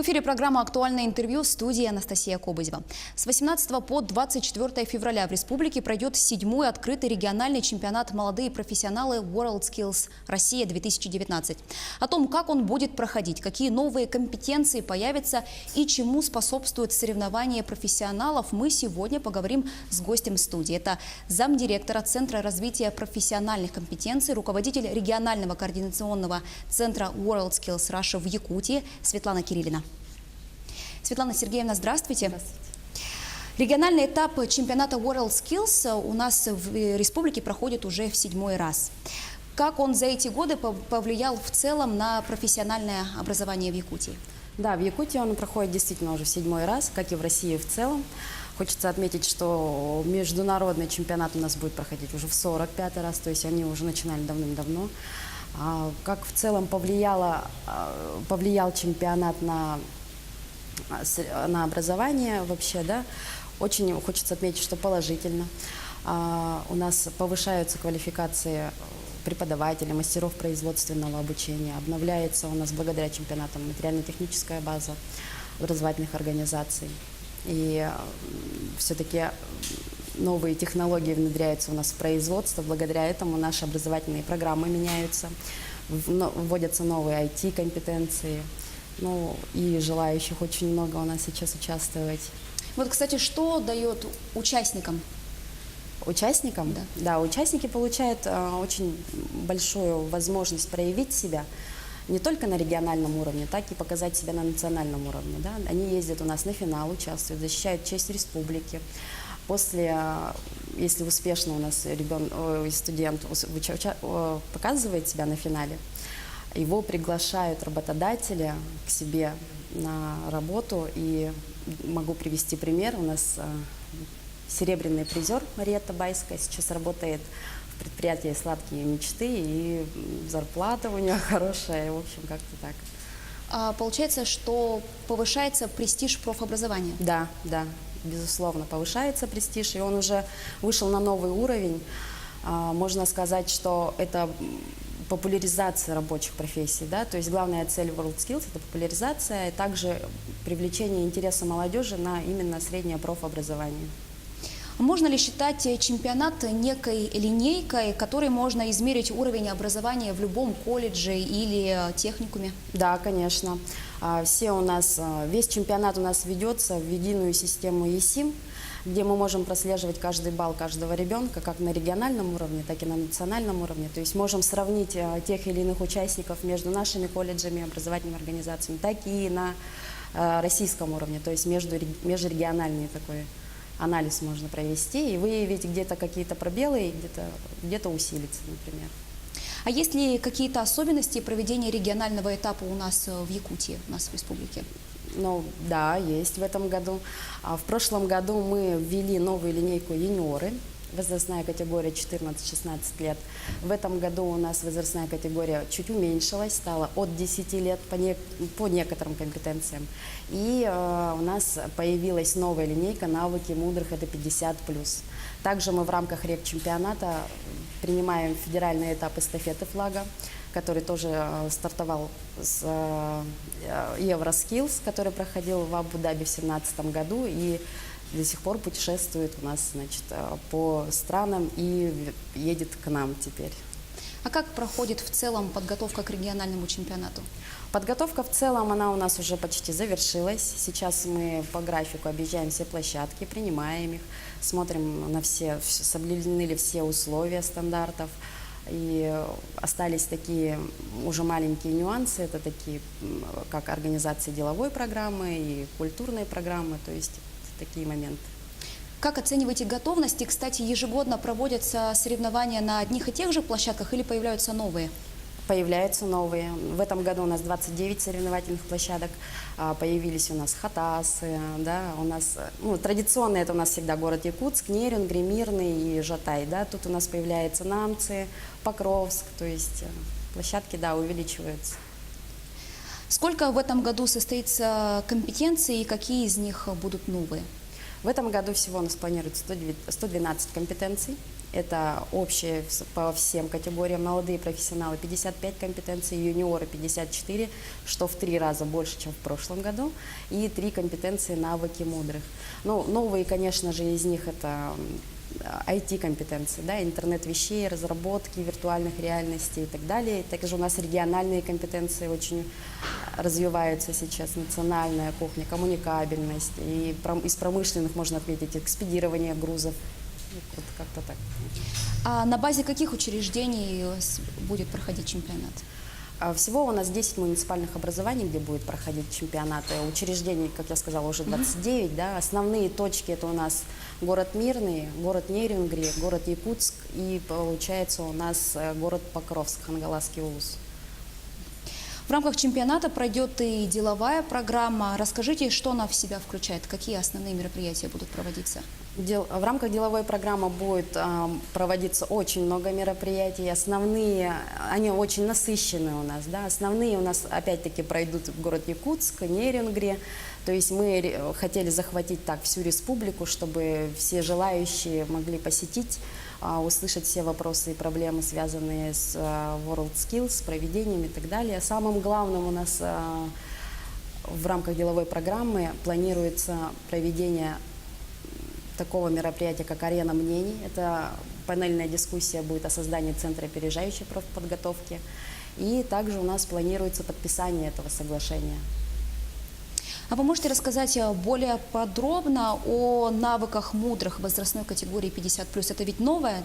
эфире программа «Актуальное интервью», в студии Анастасия Кобызева. С 18 по 24 февраля в республике пройдет 7-й открытый региональный чемпионат «Молодые профессионалы WorldSkills Россия-2019». О том, как он будет проходить, какие новые компетенции появятся и чему способствует соревнование профессионалов, мы сегодня поговорим с гостем студии. Это замдиректора Центра развития профессиональных компетенций, руководитель регионального координационного центра WorldSkills Russia в Якутии Светлана Кириллина. Светлана Сергеевна, здравствуйте. Здравствуйте. Региональный этап чемпионата WorldSkills у нас в республике проходит уже в 7-й раз. Как он за эти годы повлиял в целом на профессиональное образование в Якутии? Да, в Якутии он проходит действительно уже в 7-й раз, как и в России в целом. Хочется отметить, что международный чемпионат у нас будет проходить уже в 45-й раз, то есть они уже начинали давным-давно. Как в целом повлиял чемпионат на образование вообще, да, очень хочется отметить, что положительно. У нас повышаются квалификации преподавателей, мастеров производственного обучения, обновляется у нас благодаря чемпионатам материально-техническая база образовательных организаций. И все-таки новые технологии внедряются у нас в производство, благодаря этому наши образовательные программы меняются, вводятся новые IT-компетенции. Ну, и желающих очень много у нас сейчас участвовать. Вот, кстати, что дает участникам? Участникам? Да. Да, участники получают очень большую возможность проявить себя не только на региональном уровне, так и показать себя на национальном уровне. Да? Они ездят у нас на финал, участвуют, защищают честь республики. После, если успешно у нас студент показывает себя на финале, его приглашают работодатели к себе на работу. И могу привести пример. У нас серебряный призер Мария Табайская сейчас работает в предприятии «Сладкие мечты», и зарплата у нее хорошая, в общем, как-то так. Получается, что повышается престиж профобразования? Да, да, безусловно, повышается престиж, и он уже вышел на новый уровень. Можно сказать, что это популяризация рабочих профессий, да, то есть главная цель WorldSkills – это популяризация и также привлечение интереса молодежи на именно среднее профобразование. Можно ли считать чемпионат некой линейкой, которой можно измерить уровень образования в любом колледже или техникуме? Да, конечно. Весь чемпионат у нас ведется в единую систему ЕСИМ, где мы можем прослеживать каждый балл каждого ребенка, как на региональном уровне, так и на национальном уровне. То есть можем сравнить тех или иных участников между нашими колледжами, образовательными организациями, так и на российском уровне, то есть межрегиональный такой анализ можно провести и выявить где-то какие-то пробелы, и где-то усилиться, например. А есть ли какие-то особенности проведения регионального этапа у нас в Якутии, у нас в республике? Ну, да, есть в этом году. В прошлом году мы ввели новую линейку «Юниоры», возрастная категория 14-16 лет. В этом году у нас возрастная категория чуть уменьшилась, стала от 10 лет по некоторым компетенциям. И у нас появилась новая линейка «Навыки мудрых» – это 50+. Также мы в рамках регчемпионата принимаем федеральный этап эстафеты флага, который тоже стартовал с Евроскиллс, который проходил в Абу-Даби в 2017 году и до сих пор путешествует у нас, значит, по странам и едет к нам теперь. А как проходит в целом подготовка к региональному чемпионату? Подготовка в целом, она у нас уже почти завершилась. Сейчас мы по графику объезжаем все площадки, принимаем их, смотрим на соблюдены ли все условия стандартов. И остались такие уже маленькие нюансы, это такие, как организация деловой программы и культурной программы, то есть такие моменты. Как оцениваете готовность? И, кстати, ежегодно проводятся соревнования на одних и тех же площадках или появляются новые? Появляются новые. В этом году у нас 29 соревновательных площадок, появились у нас Хатасы, да, у нас, традиционно это у нас всегда город Якутск, Нерюнгри, Гремирный и Жатай, да, тут у нас появляются Намцы, Покровск, то есть площадки, да, увеличиваются. Сколько в этом году состоится компетенций и какие из них будут новые? В этом году всего у нас планируется 112 компетенций. Это общие по всем категориям. Молодые профессионалы 55 компетенций, юниоры 54, что в 3 раза больше, чем в прошлом году. И 3 компетенции навыки мудрых. Ну, новые, конечно же, из них это IT-компетенции, да, интернет вещей, разработки виртуальных реальностей и так далее. Также у нас региональные компетенции очень развиваются сейчас, национальная кухня, коммуникабельность. И из промышленных можно отметить экспедирование грузов. Вот как-то так. А на базе каких учреждений будет проходить чемпионат? Всего у нас 10 муниципальных образований, где будет проходить чемпионаты. Учреждений, как я сказала, уже 29. Да. Основные точки это у нас город Мирный, город Нерюнгри, город Якутск и получается у нас город Покровск, Хангаласский улус. В рамках чемпионата пройдет и деловая программа. Расскажите, что она в себя включает, какие основные мероприятия будут проводиться? В рамках деловой программы будет проводиться очень много мероприятий. Основные, они очень насыщенные у нас. Да? Основные у нас опять-таки пройдут в город Якутск, Нерюнгри. То есть мы хотели захватить так всю республику, чтобы все желающие могли посетить, услышать все вопросы и проблемы, связанные с WorldSkills, с проведением и так далее. Самым главным у нас в рамках деловой программы планируется проведение такого мероприятия, как «Арена мнений». Это панельная дискуссия будет о создании Центра опережающей профподготовки. И также у нас планируется подписание этого соглашения. А вы можете рассказать более подробно о навыках мудрых возрастной категории 50+? Это ведь новое,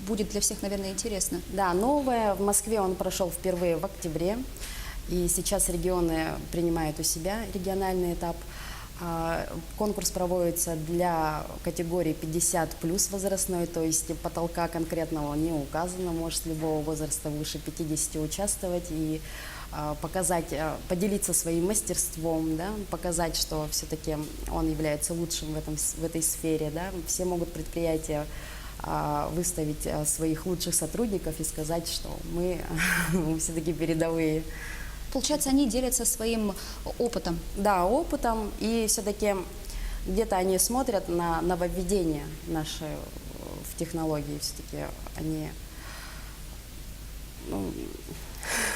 будет для всех, наверное, интересно. Да, новое. В Москве он прошел впервые в октябре. И сейчас регионы принимают у себя региональный этап. Конкурс проводится для категории 50+ возрастной, то есть потолка конкретного не указано, может с любого возраста выше 50 участвовать и показать, поделиться своим мастерством, да, показать, что все-таки он является лучшим в этой сфере. Да. Все могут предприятия выставить своих лучших сотрудников и сказать, что мы все-таки передовые. Получается, они делятся своим опытом. Да, опытом, и все-таки где-то они смотрят на нововведения наши в технологии, все-таки они...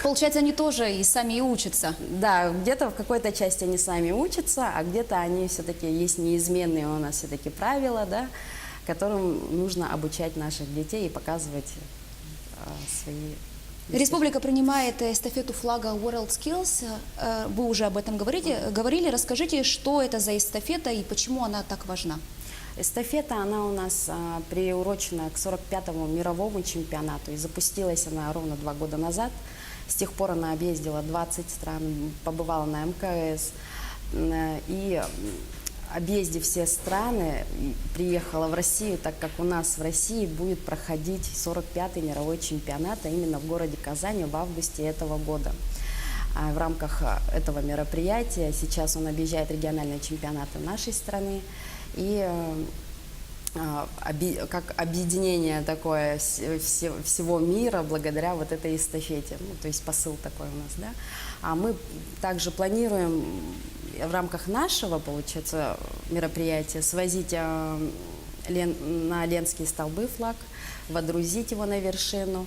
Получается, они тоже и сами и учатся. Да, где-то в какой-то части они сами учатся, а где-то они все-таки, есть неизменные у нас все-таки правила, да, которым нужно обучать наших детей и показывать свои... Республика принимает эстафету флага WorldSkills. Вы уже об этом говорили. Расскажите, что это за эстафета и почему она так важна? Эстафета, она у нас приурочена к 45-му мировому чемпионату. И запустилась она ровно 2 года назад. С тех пор она объездила 20 стран, побывала на МКС. И объездив все страны, приехала в Россию, так как у нас в России будет проходить 45-й мировой чемпионат, а именно в городе Казани в августе этого года. В рамках этого мероприятия сейчас он объезжает региональные чемпионаты нашей страны. И как объединение такое всего мира благодаря вот этой эстафете. Ну, то есть посыл такой у нас, да. А мы также планируем в рамках нашего, получается, мероприятия свозить на Ленские столбы флаг, водрузить его на вершину,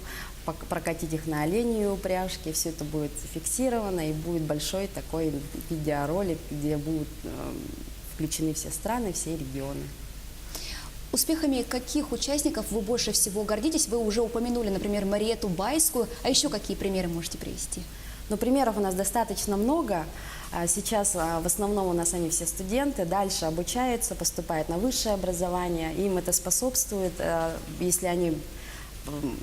прокатить их на оленьей упряжке. Все это будет зафиксировано и будет большой такой видеоролик, где будут включены все страны, все регионы. Успехами каких участников вы больше всего гордитесь? Вы уже упомянули, например, Мариетту Байскую. А еще какие примеры можете привести? Ну, примеров у нас достаточно много. Сейчас в основном у нас они все студенты, дальше обучаются, поступают на высшее образование. Им это способствует, если они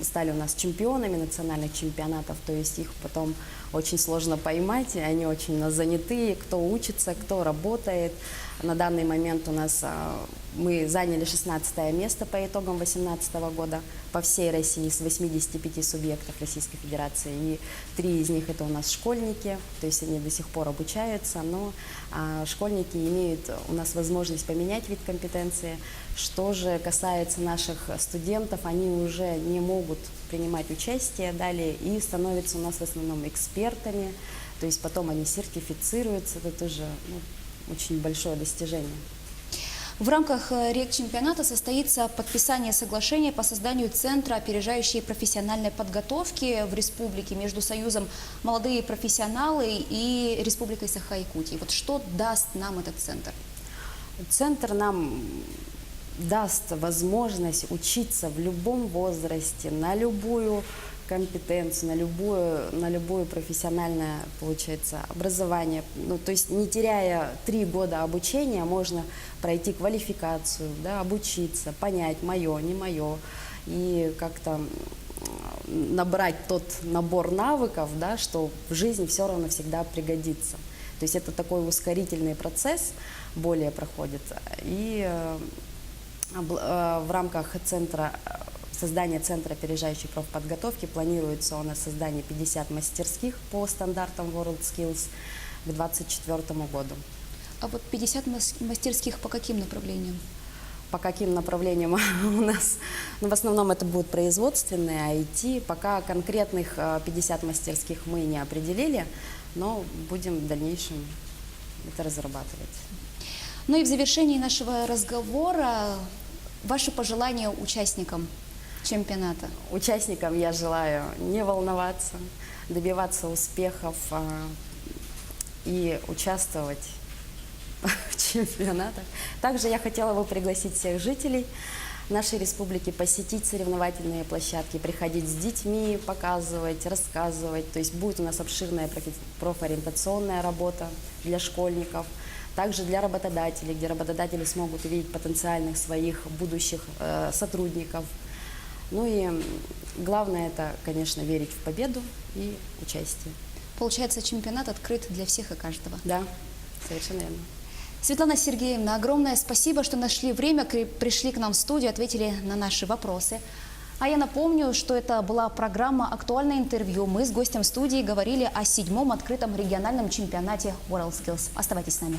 стали у нас чемпионами национальных чемпионатов, то есть их потом очень сложно поймать, они очень у нас занятые, кто учится, кто работает. На данный момент у нас мы заняли 16 место по итогам 2018 года по всей России с 85 субъектов Российской Федерации. И 3 из них это у нас школьники, то есть они до сих пор обучаются, но школьники имеют у нас возможность поменять вид компетенции. Что же касается наших студентов, они уже не могут принимать участие далее и становятся у нас в основном экспертами, то есть потом они сертифицируются, это тоже очень большое достижение. В рамках регчемпионата состоится подписание соглашения по созданию Центра опережающей профессиональной подготовки в республике между Союзом «Молодые профессионалы» и Республикой Саха-Якутия. Вот что даст нам этот центр? Центр нам даст возможность учиться в любом возрасте, на любую компетенцию, на любое профессиональное, получается, образование. Ну, то есть не теряя 3 года обучения, можно пройти квалификацию, да, обучиться, понять, мое, не мое, и как-то набрать тот набор навыков, да, что в жизни все равно всегда пригодится. То есть это такой ускорительный процесс, более проходит. И в рамках создания Центра опережающей профподготовки планируется у нас создание 50 мастерских по стандартам WorldSkills к 2024 году. А вот 50 мастерских по каким направлениям? По каким направлениям у нас? Ну, в основном это будут производственные, IT. Пока конкретных 50 мастерских мы не определили, но будем в дальнейшем это разрабатывать. Ну и в завершении нашего разговора ваши пожелания участникам чемпионата? Участникам я желаю не волноваться, добиваться успехов и участвовать в чемпионатах. Также я хотела бы пригласить всех жителей нашей республики посетить соревновательные площадки, приходить с детьми, показывать, рассказывать. То есть будет у нас обширная профориентационная работа для школьников, также для работодателей, где работодатели смогут увидеть потенциальных своих будущих сотрудников. Ну и главное это, конечно, верить в победу и участие. Получается, чемпионат открыт для всех и каждого. Да, совершенно верно. Светлана Сергеевна, огромное спасибо, что нашли время, пришли к нам в студию, ответили на наши вопросы. А я напомню, что это была программа «Актуальное интервью». Мы с гостем студии говорили о 7-м открытом региональном чемпионате WorldSkills. Оставайтесь с нами.